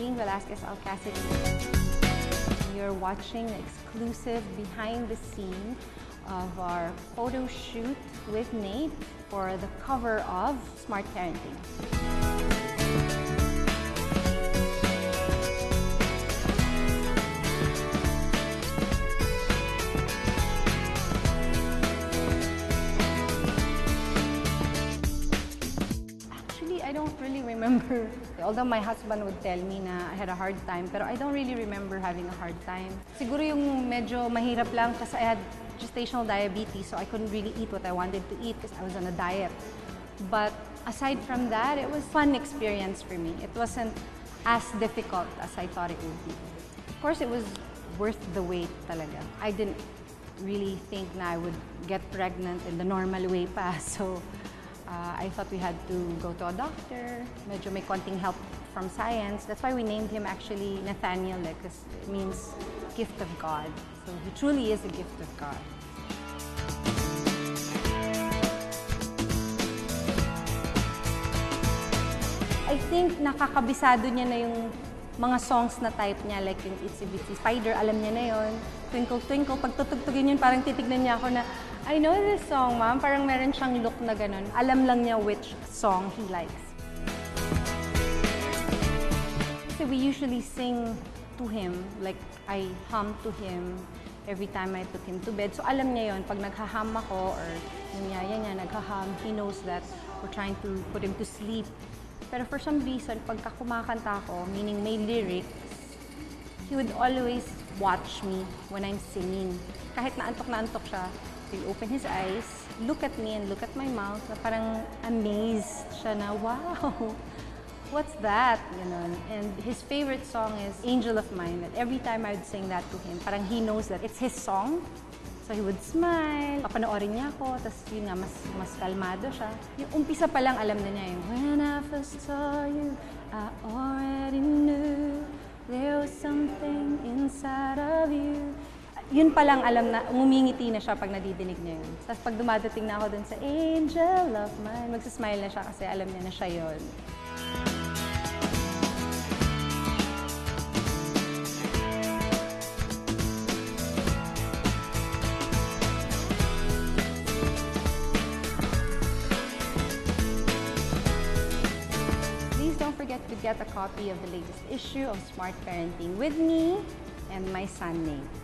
Jean Velasquez Alcacid. You're watching the exclusive behind the scene of our photo shoot with Nate for the cover of Smart Parenting. I don't really remember. Although my husband would tell me na I had a hard time, pero I don't really remember having a hard time. Siguro yung medyo mahirap lang kasi I had gestational diabetes, so I couldn't really eat what I wanted to eat because I was on a diet. But aside from that, it was a fun experience for me. It wasn't as difficult as I thought it would be. Of course, it was worth the wait talaga. I didn't really think na I would get pregnant in the normal way pa, so I thought we had to go to a doctor. Medyo may konting help from science. That's why we named him actually Nathaniel, because it means gift of God. So he truly is a gift of God. I think nakakabisado niya na yung mga songs na type niya, like yung Itsy Bitsy Spider, alam niya na yon. Twinkle Twinkle, pag tutugtugin yun, parang titignan niya ako na, I know this song, ma'am. Parang meron siyang look na ganun. Alam lang niya which song he likes. So we usually sing to him, like I hum to him every time I put him to bed. So alam niya yon, pag naghaham ako or yung yaya niya naghaham, he knows that we're trying to put him to sleep. Pero for some reason, pagka kumakanta ako, meaning may lyrics, he would always watch me when I'm singing. Kahit na antok siya, he'll open his eyes, look at me and look at my mouth, na parang amazed siya na, wow, what's that? Ganun. And his favorite song is Angel of Mine. That every time I would sing that to him, parang he knows that it's his song. So he would smile, papanoorin niya ako, tapos yun nga, mas kalmado siya. Yung umpisa pa lang, alam na niya yung, when I first saw you, I already knew there was something inside of you. Yun pa lang alam na, ngumingiti na siya pag nadidinig niya yun. Tapos pag dumadating na ako dun sa Angel of Mine, magsasmile na siya kasi alam niya na siya yun. Please don't forget to get a copy of the latest issue of Smart Parenting with me and my son, Nate.